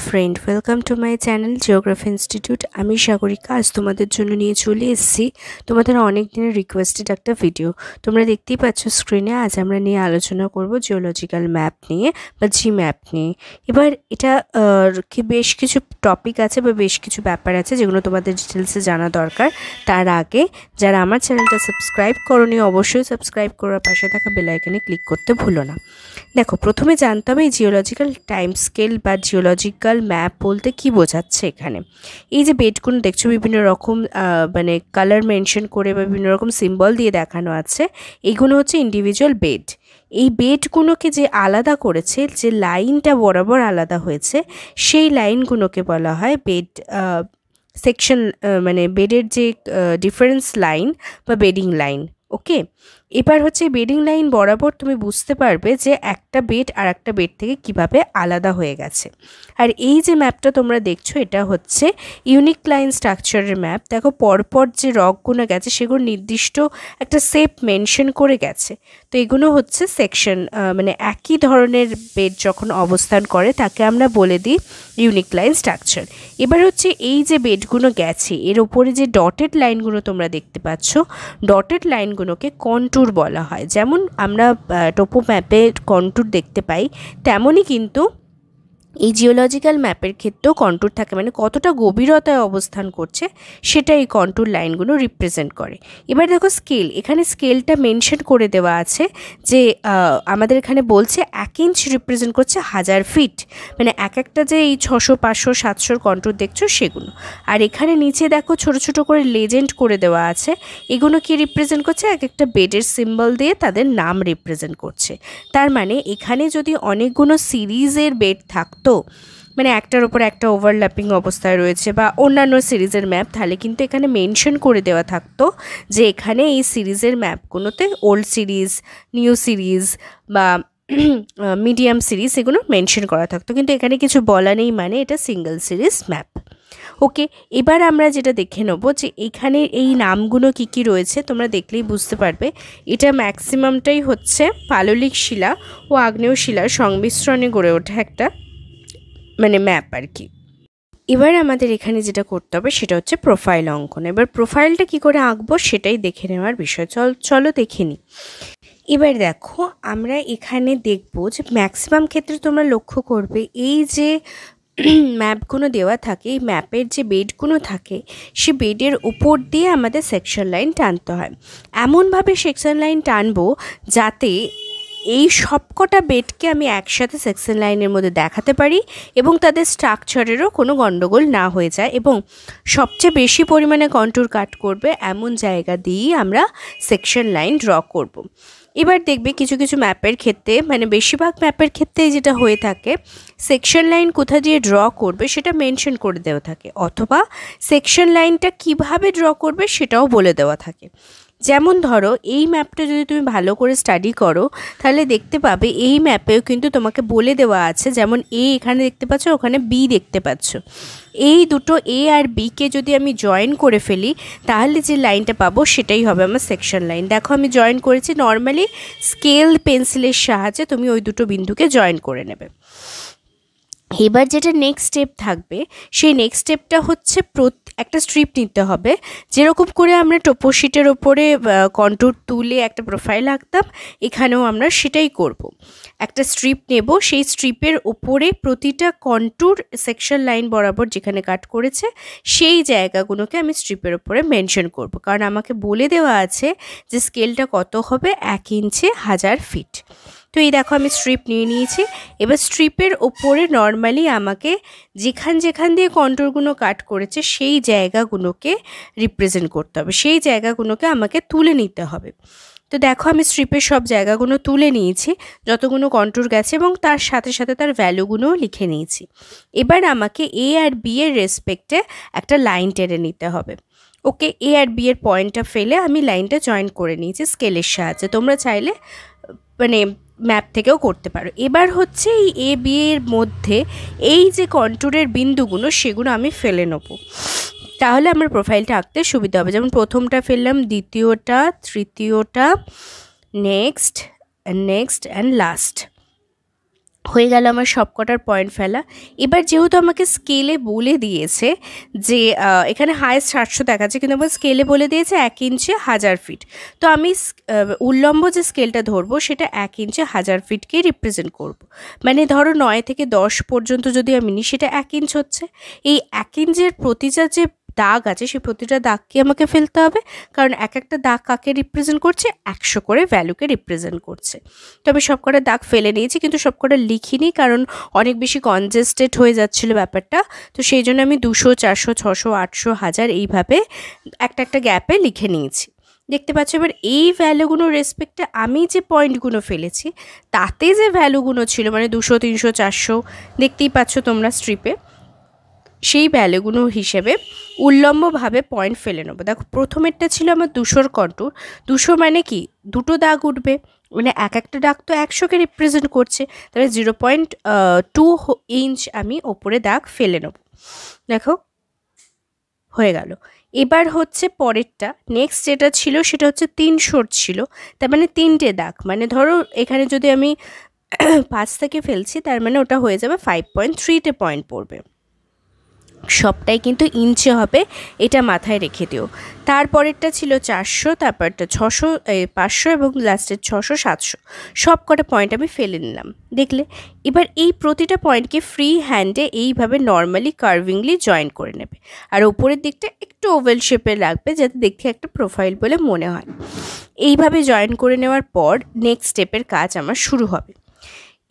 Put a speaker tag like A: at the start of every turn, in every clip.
A: Friend, welcome to my channel geography institute. আমি সাগরিকা। আজ তোমাদের জন্য নিয়ে চলে এসেছি তোমাদের অনেক দিনের রিকোয়েস্টেড একটা ভিডিও। তোমরা দেখতেই পাচ্ছ স্ক্রিনে। আজ আমরা নিয়ে আলোচনা করব জিওলজিক্যাল ম্যাপ নিয়ে বা জি ম্যাপ নিয়ে। এবার এটা কি বেশ কিছু টপিক আছে বা বেশ কিছু ব্যাপার আছে যেগুলো তোমাদের ডিটেলসে জানা দরকার। তার আগে যারা আমার চ্যানেলটা সাবস্ক্রাইব করোনি অবশ্যই সাবস্ক্রাইব করার পাশে থাকা বেল আইকনে ক্লিক করতে ভুলো না। দেখো, প্রথমে জানতে হবে এই জিওলজিক্যাল টাইম স্কেল বা জিওলজিক্যাল ম্যাপ বলতে কি বোঝাচ্ছে এখানে। এই যে বেডগুলো দেখছো বিভিন্ন রকম মানে কালার মেনশন করে বা বিভিন্ন রকম সিম্বল দিয়ে দেখানো আছে, এইগুলো হচ্ছে ইন্ডিভিজুয়াল বেড। এই বেডগুলোকে যে আলাদা করেছে, যে লাইনটা বরাবর আলাদা হয়েছে, সেই লাইনগুলোকে বলা হয় বেড সেকশন, মানে বেডের যে ডিফারেন্স লাইন বা বেডিং লাইন। ওকে, এবার হচ্ছে বেডিং লাইন বরাবর তুমি বুঝতে পারবে যে একটা বেড আর একটা বেড থেকে কিভাবে আলাদা হয়ে গেছে। আর এই যে ম্যাপটা তোমরা দেখছো, এটা হচ্ছে ইউনিক লাইন স্ট্রাকচারের ম্যাপ। দেখো পরপর যে রকগুলো গেছে সেগুলো নির্দিষ্ট একটা শেপ মেনশন করে গেছে। তো এগুলো হচ্ছে সেকশন, মানে একই ধরনের বেড যখন অবস্থান করে তাকে আমরা বলে দিই ইউনিক লাইন স্ট্রাকচার। এবার হচ্ছে এই যে বেডগুলো গেছে এর ওপরে যে ডটেড লাইনগুলো তোমরা দেখতে পাচ্ছ, ডটেড লাইনগুলোকে কন্ট্যুর বলা হয়। যেমন আমরা টোপো ম্যাপে কন্ট্যুর দেখতে পাই, তেমনই কিন্তু এই জিওলজিক্যাল ম্যাপের ক্ষেত্রেও কন্ট্যুর থাকে, মানে কতটা গভীরতায় অবস্থান করছে সেটা এই কন্ট্যুর লাইনগুলো রিপ্রেজেন্ট করে। এবার দেখো স্কেল, এখানে স্কেলটা মেনশন করে দেওয়া আছে যে আমাদের এখানে বলছে 1 ইঞ্চ রিপ্রেজেন্ট করছে 1000 ফিট, মানে এক একটা যে এই 600, 500, 700 কন্ট্যুর দেখছো সেগুলো। আর এখানে নিচে দেখো ছোট ছোট করে লেজেন্ড করে দেওয়া আছে, এগুলো কি রিপ্রেজেন্ট করছে, এক একটা বেডের সিম্বল দিয়ে তাদের নাম রিপ্রেজেন্ট করছে। তার মানে এখানে যদি অনেকগুলো সিরিজের বেড থাকতো, মানে একটার ওপর একটা ওভারল্যাপিং অবস্থায় রয়েছে বা অন্যান্য সিরিজের ম্যাপ, তাহলে কিন্তু এখানে মেনশন করে দেওয়া থাকতো যে এখানে এই সিরিজের ম্যাপগুলোতে ওল্ড সিরিজ, নিউ সিরিজ বা মিডিয়াম সিরিজ এগুলো মেনশন করা থাকতো, কিন্তু এখানে কিছু বলা নেই, মানে এটা সিঙ্গেল সিরিজ ম্যাপ। ওকে, এবার আমরা যেটা দেখে নেব যে এখানে এই নামগুলো কি কি রয়েছে তোমরা দেখলেই বুঝতে পারবে। এটা ম্যাক্সিমামটাই হচ্ছে পাললিক শিলা ও আগ্নেয় শিলার সংমিশ্রণে গড়ে ওঠা একটা মানে ম্যাপ আর কি। এবার আমাদের এখানে যেটা করতে হবে সেটা হচ্ছে প্রোফাইল অঙ্কন। এবার প্রোফাইলটা কি করে আঁকবো সেটাই দেখে নেওয়ার বিষয়। চলো দেখে নিই। এবার দেখো, আমরা এখানে দেখবো যে ম্যাক্সিমাম ক্ষেত্রে তোমরা লক্ষ্য করবে এই যে ম্যাপগুলো দেওয়া থাকে, এই ম্যাপের যে বেডগুলো থাকে সে বেডের উপর দিয়ে আমাদের সেকশন লাইন টানতে হয়। এমনভাবে সেকশন লাইন টানবো যাতে এই সবকটা বেডকে আমি একসাথে সেকশন লাইনের মধ্যে দেখাতে পারি এবং তাদের স্ট্রাকচারেরও কোনো গণ্ডগোল না হয়ে যায়, এবং সবচেয়ে বেশি পরিমাণে কন্ট্যুর কাট করবে এমন জায়গা দিয়েই আমরা সেকশন লাইন ড্র করব। এবার দেখবে কিছু কিছু ম্যাপের ক্ষেত্রে, মানে বেশিরভাগ ম্যাপের ক্ষেত্রেই যেটা হয়ে থাকে, সেকশন লাইন কোথা দিয়ে ড্র করবে সেটা মেনশন করে দেওয়া থাকে, অথবা সেকশন লাইনটা কিভাবে ড্র করবে সেটাও বলে দেওয়া থাকে। যেমন ধরো এই ম্যাপটা যদি তুমি ভালো করে স্টাডি করো তাহলে দেখতে পাবে এই ম্যাপেও কিন্তু তোমাকে বলে দেওয়া আছে, যেমন এ এখানে দেখতে পাচ্ছ, ওখানে বি দেখতে পাচ্ছ, এই দুটো এ আর বিকে যদি আমি জয়েন করে ফেলি তাহলে যে লাইনটা পাবো সেটাই হবে আমার সেকশন লাইন। দেখো আমি জয়েন করেছি, নর্মালি স্কেল পেন্সিলের সাহায্যে তুমি ওই দুটো বিন্দুকে জয়েন করে নেবে। এবার যেটা নেক্সট স্টেপ থাকবে, সেই নেক্সট স্টেপটা হচ্ছে একটা স্ট্রিপ নিতে হবে, যেরকম করে আমরা টোপোশিটের ওপরে কন্ট্যুর তুলে একটা প্রোফাইল আঁকতাম, এখানেও আমরা সেটাই করব। একটা স্ট্রিপ নেব, সেই স্ট্রিপের ওপরে প্রতিটা কন্ট্যুর সেকশন লাইন বরাবর যেখানে কাট করেছে সেই জায়গাগুলোকে আমি স্ট্রিপের ওপরে মেনশন করব, কারণ আমাকে বলে দেওয়া আছে যে স্কেলটা কত হবে, 1 ইঞ্চে 1000 ফিট। তো এই দেখো আমি স্ট্রিপ নিয়ে নিয়েছি। এবার স্ট্রিপের ওপরে নর্মালি আমাকে যেখান দিয়ে কন্ট্যুরগুলো কাট করেছে সেই জায়গাগুলোকে রিপ্রেজেন্ট করতে হবে, সেই জায়গাগুলোকে আমাকে তুলে নিতে হবে। তো দেখো আমি স্ট্রিপের সব জায়গাগুলো তুলে নিয়েছি, যতগুলো কন্ট্যুর গেছে, এবং তার সাথে সাথে তার ভ্যালুগুলোও লিখে নিয়েছি। এবার আমাকে এ আর বি এর রেসপেক্টে একটা লাইন টেনে নিতে হবে। ওকে, এ আর বি এর পয়েন্টটা ফেলে আমি লাইনটা জয়েন করে নিয়েছি স্কেলের সাহায্যে, তোমরা চাইলে মানে ম্যাপ থেকেও করতে পারো। এবার হচ্ছে এই এ বি এর মধ্যে এই যে কন্ট্যুরের বিন্দুগুলো সেগুলো আমি ফেলে নেব, তাহলে আমার প্রোফাইলটা আঁকতে সুবিধা হবে। যেমন প্রথমটা ফেললাম, দ্বিতীয়টা, তৃতীয়টা, নেক্সট অ্যান্ড লাস্ট। হয়ে গেল আমার সবকটার পয়েন্ট ফেলা। এবার যেহেতু আমাকে স্কেলে বলে দিয়েছে যে এখানে হাইয়েস্ট 700 দেখাচ্ছে, কিন্তু আমার স্কেলে বলে দিয়েছে 1 ইঞ্চে 1000 ফিট। তো আমি উল্লম্ব যে স্কেলটা ধরবো সেটা 1 ইঞ্চে 1000 ফিটকে রিপ্রেজেন্ট করব। মানে ধরো 9 থেকে 10 পর্যন্ত যদি আমি নিই সেটা 1 ইঞ্চ হচ্ছে। এই 1 ইঞ্চের প্রতিটা যে দাগ আছে সেই প্রতিটা দাগকে আমাকে ফেলতে হবে, কারণ এক একটা দাগ কাকে রিপ্রেজেন্ট করছে, 100 করে ভ্যালুকে রিপ্রেজেন্ট করছে। তো আমি সবকটা দাগ ফেলে নিয়েছি, কিন্তু সবকটা লিখিনি কারণ অনেক বেশি কনজেস্টেড হয়ে যাচ্ছিলো ব্যাপারটা। তো সেই জন্য আমি 200, 400, 600, 800, 1000 এইভাবে একটা একটা গ্যাপে লিখে নিয়েছি। দেখতে পাচ্ছ এবার এই ভ্যালুগুলোর রেসপেক্টে আমি যে পয়েন্টগুলো ফেলেছি তাতে যে ভ্যালুগুলো ছিল, মানে 200, 300, 400 দেখতেই পাচ্ছ তোমরা স্ট্রিপে, সেই ভ্যালুগুলো হিসেবে উল্লম্বভাবে পয়েন্ট ফেলে নেবো। দেখো প্রথমেরটা ছিল আমার 200 কন্টুর। 200 মানে কি, দুটো দাগ উঠবে, মানে এক একটা দাগ তো 100কে রিপ্রেজেন্ট করছে, তবে 0.2 ইঞ্চ আমি ওপরে দাগ ফেলে নেব। দেখো হয়ে গেল। এবার হচ্ছে পরেরটা, নেক্সট যেটা ছিল সেটা হচ্ছে 300 ছিল, তার মানে 3টে দাগ, মানে ধরো এখানে যদি আমি 5 থেকে ফেলছি তার মানে ওটা হয়ে যাবে 5.3টে পয়েন্ট পড়বে। সবটাই কিন্তু ইঞ্চে হবে, এটা মাথায় রেখে দিও। তারপরেরটা ছিল 400, তারপরটা 600, 500 এবং লাস্টের 600, 700 সব কটা পয়েন্ট আমি ফেলে নিলাম। দেখলে এবার এই প্রতিটা পয়েন্টকে ফ্রি হ্যান্ডে এইভাবে নর্মালি কার্ভিংলি জয়েন করে নেবে, আর ওপরের দিকটা একটু ওভেল শেপে রাখবে যাতে দেখতে একটা প্রোফাইল বলে মনে হয়। এইভাবে জয়েন করে নেওয়ার পর নেক্সট স্টেপের কাজ আমার শুরু হবে।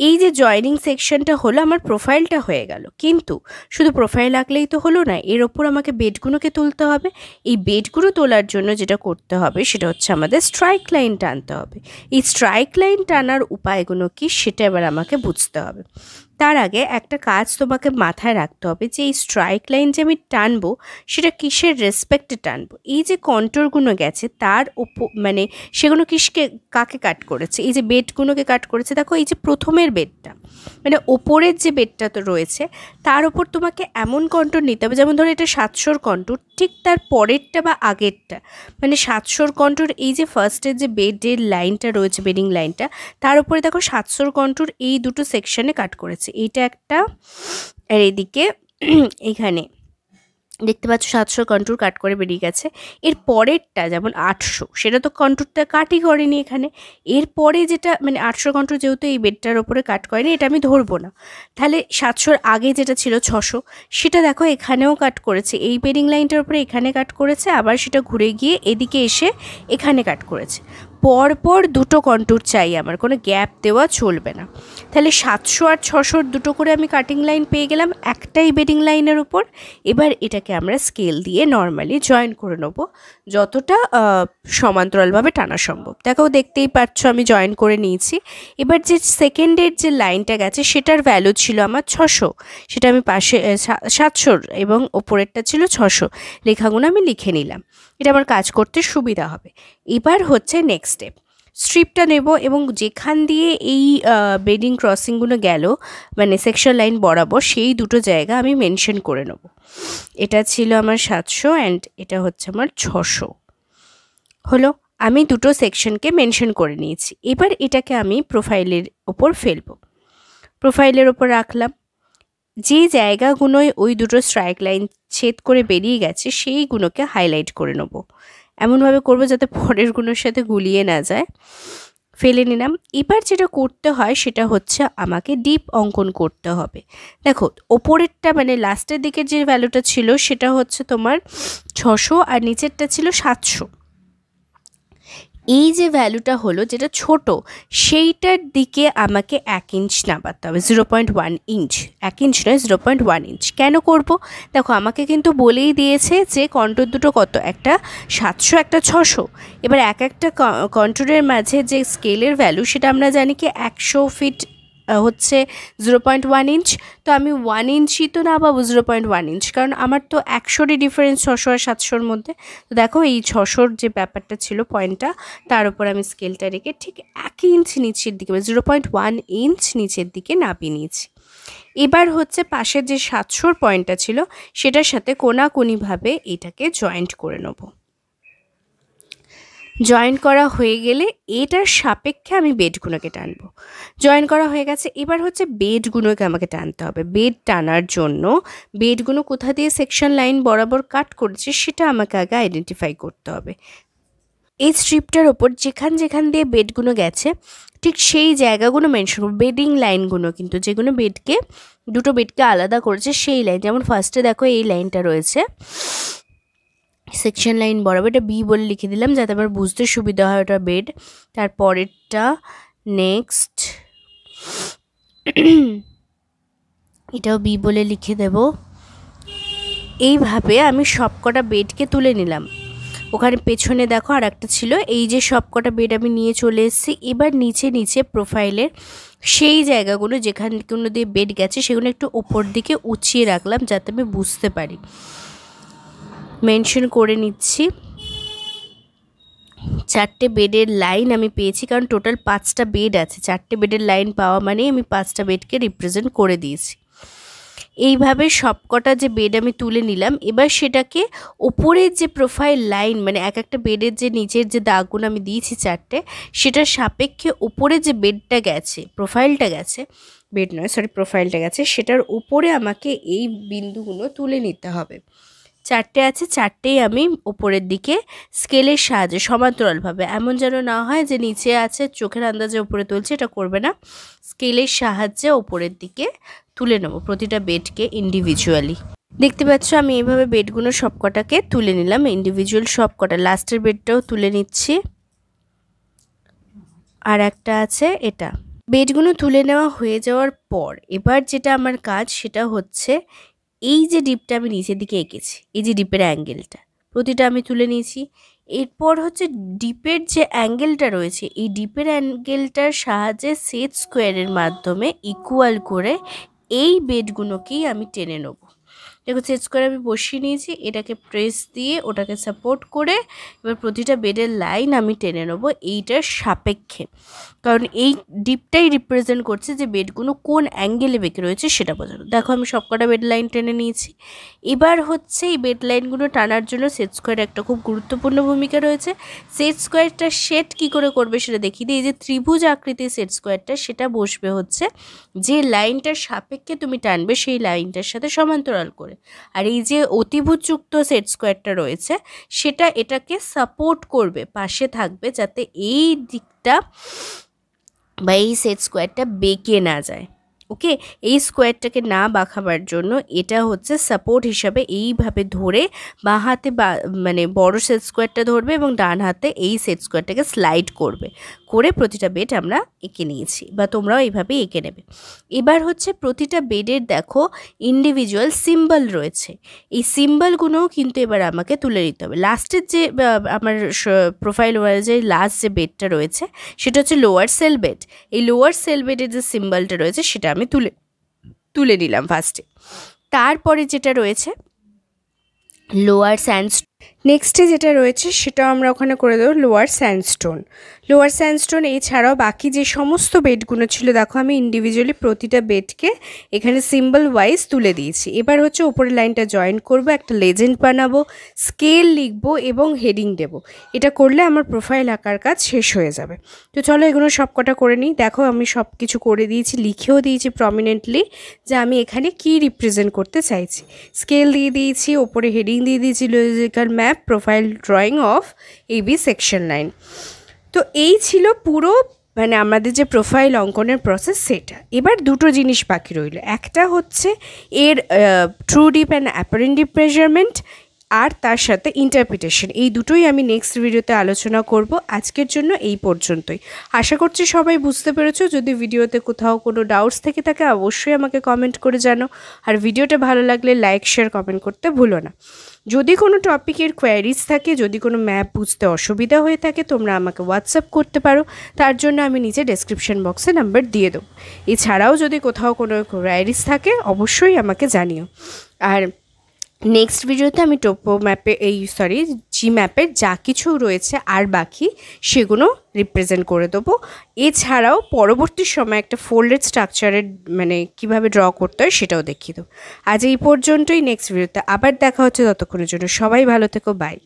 A: এই যে জয়েনিং সেকশনটা হলো, আমার প্রোফাইলটা হয়ে গেল, কিন্তু শুধু প্রোফাইল আঁকলেই তো হলো না, এর ওপর আমাকে বেডগুলোকে তুলতে হবে। এই বেডগুলো তোলার জন্য যেটা করতে হবে সেটা হচ্ছে আমাদের স্ট্রাইক লাইন টানতে হবে। এই স্ট্রাইক লাইন টানার উপায়গুলো কি সেটা এবার আমাকে বুঝতে হবে। তার আগে একটা কাজ তোমাকে মাথায় রাখতে হবে যে এই স্ট্রাইক লাইন যে আমি টানবো সেটা কিসের রেসপেক্টে টানবো। এই যে কন্ট্যুরগুলো গেছে তার মানে সেগুলো কাকে কাট করেছে, এই যে বেডগুলোকে কাট করেছে। দেখো এই যে প্রথমের বেডটা, মানে ওপরের যে বেডটা তো রয়েছে তার ওপর তোমাকে এমন কন্ট্যুর নিতে হবে, যেমন ধরো এটা 700 কন্ট্যুর, ঠিক তার পরেরটা বা আগেরটা, মানে 700 কন্ট্যুর এই যে ফার্স্টের যে বেডের লাইনটা রয়েছে, বেডিং লাইনটা, তার উপরে দেখো 700 কন্ট্যুর এই দুটো সেকশনে কাট করেছে। এইটা একটা, আর এইদিকে এখানে দেখতে পাচ্ছ 700 কন্ট্যুর কাট করে বেরিয়ে গেছে। এর পরেরটা যেমন 800, সেটা তো কন্ট্যুরটা কাটই করেনি এখানে। এরপরে যেটা মানে 800 কন্ট্যুর যেহেতু এই বেডটার ওপরে কাট করেনি, এটা আমি ধরবো না। তাহলে 700-র আগে যেটা ছিল 600, সেটা দেখো এখানেও কাট করেছে, এই বেডিং লাইনটার উপরে এখানে কাট করেছে, আবার সেটা ঘুরে গিয়ে এদিকে এসে এখানে কাট করেছে। পরপর দুটো কন্ট্যুর চাই আমার, কোনো গ্যাপ দেওয়া চলবে না। তাহলে 700 আর 600 দুটো করে আমি কাটিং লাইন পেয়ে গেলাম একটাই বেডিং লাইনের উপর। এবার এটাকে আমরা স্কেল দিয়ে নর্মালি জয়েন করে নেব যতটা সমান্তরালভাবে টানা সম্ভব। দেখো দেখতেই পাচ্ছ আমি জয়েন করে নিয়েছি। এবার যে সেকেন্ডের যে লাইনটা গেছে সেটার ভ্যালু ছিল আমার 600, সেটা আমি পাশে 700 এবং ওপরেরটা ছিল 600, লেখাগুলো আমি লিখে নিলাম, এটা আমার কাজ করতে সুবিধা হবে। এবার হচ্ছে নেক্সট স্টেপ, স্ট্রিপটা নেব এবং যেখান দিয়ে এই বেডিং ক্রসিংগুলো গেল মানে সেকশন লাইন বরাবর, সেই দুটো জায়গা আমি মেনশন করে নেব। এটা ছিল আমার 700 অ্যান্ড এটা হচ্ছে আমার 600 হলো। আমি দুটো সেকশনকে মেনশন করে নিয়েছি। এবার এটাকে আমি প্রোফাইলের ওপর ফেলবো, প্রোফাইলের ওপর রাখলাম। যে জায়গাগুলোয় ওই দুটো স্ট্রাইক লাইন ছেদ করে বেরিয়ে গেছে সেইগুলোকে হাইলাইট করে নেব, এমনভাবে করবো যাতে পরেরগুলোর সাথে গুলিয়ে না যায়। ফেলে নিলাম। এবার যেটা করতে হয় সেটা হচ্ছে আমাকে ডিপ অঙ্কন করতে হবে। দেখো ওপরেরটা মানে লাস্টের দিকের যে ভ্যালুটা ছিল সেটা হচ্ছে তোমার 600 আর নিচেরটা ছিল 700। এই যে ভ্যালুটা হলো যেটা ছোট, সেইটার দিকে আমাকে 1 ইঞ্চ নামাতে হবে, 0.1 ইঞ্চ, 1 ইঞ্চ নয় 0.1 ইঞ্চ। কেন করব? দেখো আমাকে কিন্তু বলেই দিয়েছে যে কন্ট্যুর দুটো কত, একটা 700 একটা 600। এবার এক একটা কন্ট্যুরের মাঝে যে স্কেলের ভ্যালু সেটা আমরা জানি কি 100 ফিট হচ্ছে 0.1 ইঞ্চ। তো আমি 1 ইঞ্চই তো না পাবো 0.1 ইঞ্চ, কারণ আমার তো 100রই ডিফারেন্স 600 আর 700-র মধ্যে। তো দেখো এই 600-র যে ব্যাপারটা ছিল পয়েন্টটা, তার উপর আমি স্কেলটা রেখে ঠিক 1 ইঞ্চ নিচের দিকে 0.1 ইঞ্চ নিচের দিকে নাপিয়ে নিয়েছি। এবার হচ্ছে পাশের যে 700-র পয়েন্টটা ছিল সেটার সাথে কোনাকুনিভাবে এটাকে জয়েন্ট করে নেব। জয়েন করা হয়ে গেলে এটার সাপেক্ষে আমি বেডগুলোকে টানবো। জয়েন করা হয়ে গেছে, এবার হচ্ছে বেডগুলোকে আমাকে টানতে হবে। বেড টানার জন্য বেডগুলো কোথা দিয়ে সেকশন লাইন বরাবর কাট করেছে সেটা আমাকে আগে আইডেন্টিফাই করতে হবে। এই স্ট্রিপটার ওপর যেখান যেখান দিয়ে বেডগুলো গেছে ঠিক সেই জায়গাগুলো মেনশন করবো, বেডিং লাইনগুলো কিন্তু যেগুলো দুটো বেডকে আলাদা করেছে সেই লাইন। যেমন ফার্স্টে দেখো এই লাইনটা রয়েছে সেকশন লাইন বরাবর, এটা বি বলে লিখে দিলাম যাতে আমার বুঝতে সুবিধা হয় ওটা বেড। তারপরেরটা নেক্সট এটাও বি বলে লিখে দেব। এইভাবে আমি সবকটা বেডকে তুলে নিলাম। ওখানে পেছনে দেখো আর একটা ছিল, এই যে সবকটা বেড আমি নিয়ে চলে এসেছি। এবার নিচে নিচে প্রোফাইলের সেই জায়গাগুলো যেখানগুলো দিয়ে বেড গেছে সেগুলো একটু ওপর দিকে উঁচিয়ে রাখলাম যাতে আমি বুঝতে পারি। মেনশন করে নিচ্ছি। 4টে বেডের লাইন আমি পেয়েছি, কারণ টোটাল 5টা বেড আছে। 4টে বেডের লাইন পাওয়া মানে আমি 5টা বেডকে রিপ্রেজেন্ট করে দিয়েছি। এইভাবে সবকটা যে বেড আমি তুলে নিলাম। এবার সেটাকে ওপরের যে প্রোফাইল লাইন মানে এক একটা বেডের যে নিচের যে দাগগুলো আমি দিয়েছি 4টে, সেটার সাপেক্ষে ওপরে যে বেডটা গেছে, প্রোফাইলটা গেছে, বেড নয় সরি প্রোফাইলটা গেছে, সেটার উপরে আমাকে এই বিন্দুগুলো তুলে নিতে হবে। 4টে আছে, 4টেই আমি ওপরের দিকে স্কেলের সাহায্যে সমান্তরালভাবে, এমন যেন না হয় যে নিচে আছে চোখের আন্দাজে উপরে তুলছে, এটা করবে না। স্কেলের সাহায্যে ওপরের দিকে তুলে নেব প্রতিটা বেডকে ইন্ডিভিজুয়ালি। দেখতে পাচ্ছ আমি এইভাবে বেডগুলো সবকটাকে তুলে নিলাম ইন্ডিভিজুয়াল সবকটা। লাস্টের বেডটাও তুলে নিচ্ছি। আর একটা আছে এটা। বেডগুলো তুলে নেওয়া হয়ে যাওয়ার পর এবার যেটা আমার কাজ সেটা হচ্ছে এই যে ডিপটা আমি নিচের দিকে এঁকেছি, এই যে ডিপের অ্যাঙ্গেলটা প্রতিটা আমি তুলে নিয়েছি। এরপর হচ্ছে ডিপের যে অ্যাঙ্গেলটা রয়েছে এই ডিপের অ্যাঙ্গেলটার সাহায্যে সেট স্কোয়ারের মাধ্যমে ইকুয়াল করে এই বেডগুলোকেই আমি টেনে নেব। দেখো সেট স্কোয়ার আমি বসিয়ে নিয়েছি, এটাকে প্রেস দিয়ে ওটাকে সাপোর্ট করে এবার প্রতিটা বেডের লাইন আমি টেনে নেব এইটার সাপেক্ষে, কারণ এই ডিপটাই রিপ্রেজেন্ট করছে যে বেডগুলো কোন অ্যাঙ্গেলে বেঁকে রয়েছে সেটা বোঝানো। দেখো আমি সবকটা বেড লাইন টেনে নিয়েছি। এবার হচ্ছে এই বেড লাইনগুলো টানার জন্য সেট স্কোয়ার একটা খুব গুরুত্বপূর্ণ ভূমিকা রয়েছে। সেট স্কোয়ারটা সেট কী করে করবে সেটা দেখিয়ে দিই। এই যে ত্রিভুজ আকৃতির সেট স্কোয়ারটা সেটা বসবে হচ্ছে যে লাইনটার সাপেক্ষে তুমি টানবে সেই লাইনটার সাথে সমান্তরাল করে। আর এই যে অতিভুজযুক্ত সেট স্কোয়ারটা রয়েছে সেটা এটাকে সাপোর্ট করবে, পাশে থাকবে যাতে এই দিকটা বা এই সেট স্কোয়ারটা বেঁকে না যায়। ওকে, এই স্কোয়ারটাকে না বাঁকাবার জন্য এটা হচ্ছে সাপোর্ট হিসাবে এইভাবে ধরে বাঁ হাতে মানে বড় সেট স্কোয়ারটা ধরবে এবং ডান হাতে এই সেট স্কোয়ারটাকে স্লাইড করবে, করে প্রতিটা বেড আমরা এঁকে নিয়েছি বা তোমরাও এইভাবে এঁকে নেবে। এবার হচ্ছে প্রতিটা বেডের দেখো ইন্ডিভিজুয়াল সিম্বল রয়েছে, এই সিম্বলগুলোও কিন্তু এবার আমাকে তুলে নিতে হবে। লাস্টের যে আমার প্রোফাইল অনুযায়ী লাস্ট যে বেডটা রয়েছে সেটা হচ্ছে লোয়ার সেল বেড। এই লোয়ার সেল বেডের যে সিম্বলটা রয়েছে সেটা আমি তুলে নিলাম ফার্স্টে। তারপরে যেটা রয়েছে লোয়ার স্যান্ডস্টোন, নেক্সটে যেটা রয়েছে সেটাও আমরা ওখানে করে দেবো লোয়ার স্যান্ডস্টোন। লোয়ার স্যান্ডস্টোন এছাড়াও বাকি যে সমস্ত বেডগুলো ছিল দেখো আমি ইন্ডিভিজুয়ালি প্রতিটা বেডকে এখানে সিম্বল ওয়াইজ তুলে দিয়েছি। এবার হচ্ছে উপরের লাইনটা জয়েন করব, একটা লেজেন্ড বানাবো, স্কেল লিখবো এবং হেডিং দেব। এটা করলে আমার প্রোফাইল আঁকার কাজ শেষ হয়ে যাবে। তো চলো এগুলো সব কটা করে নিই। দেখো আমি সব কিছু করে দিয়েছি, লিখেও দিয়েছি প্রমিনেন্টলি যে আমি এখানে কি রিপ্রেজেন্ট করতে চাইছি। স্কেল দিয়ে দিয়েছি, ওপরে হেডিং দিয়ে দিয়েছি logical map profile drawing of AB section line. তো এই ছিল পুরো মানে আমাদের যে প্রোফাইল অঙ্কনের প্রসেস সেটা। এবার দুটো জিনিস বাকি রইল, একটা হচ্ছে এর true dip and apparent dip measurement আর তার সাথে ইন্টারপ্রিটেশন। এই দুটোই আমি নেক্সট ভিডিওতে আলোচনা করব। আজকের জন্য এই পর্যন্তই। আশা করছি সবাই বুঝতে পেরেছো। যদি ভিডিওতে কোথাও কোনো ডাউটস থেকে থাকে অবশ্যই আমাকে কমেন্ট করে জানো। আর ভিডিওটা ভালো লাগলে লাইক শেয়ার কমেন্ট করতে ভুলো না। যদি কোনো টপিকের কোয়ারিজ থাকে, যদি কোনো ম্যাপ বুঝতে অসুবিধা হয়ে থাকে তোমরা আমাকে হোয়াটসঅ্যাপ করতে পারো, তার জন্য আমি নিচে ডেসক্রিপশন বক্সে নাম্বার দিয়ে দেবো। এছাড়াও যদি কোথাও কোনো কোয়ারিজ থাকে অবশ্যই আমাকে জানিও। আর নেক্সট ভিডিওতে আমি টোপো ম্যাপে জি ম্যাপের যা কিছু রয়েছে আর বাকি সেগুলো রিপ্রেজেন্ট করে দেবো। এছাড়াও পরবর্তী সময় একটা ফোল্ডেড স্ট্রাকচারের মানে কিভাবে ড্র করতে হয় সেটাও দেখিয়ে দেবো। আজ এই পর্যন্তই, নেক্সট ভিডিওতে আবার দেখা হচ্ছে। ততক্ষণের জন্য সবাই ভালো থেকো, বাই।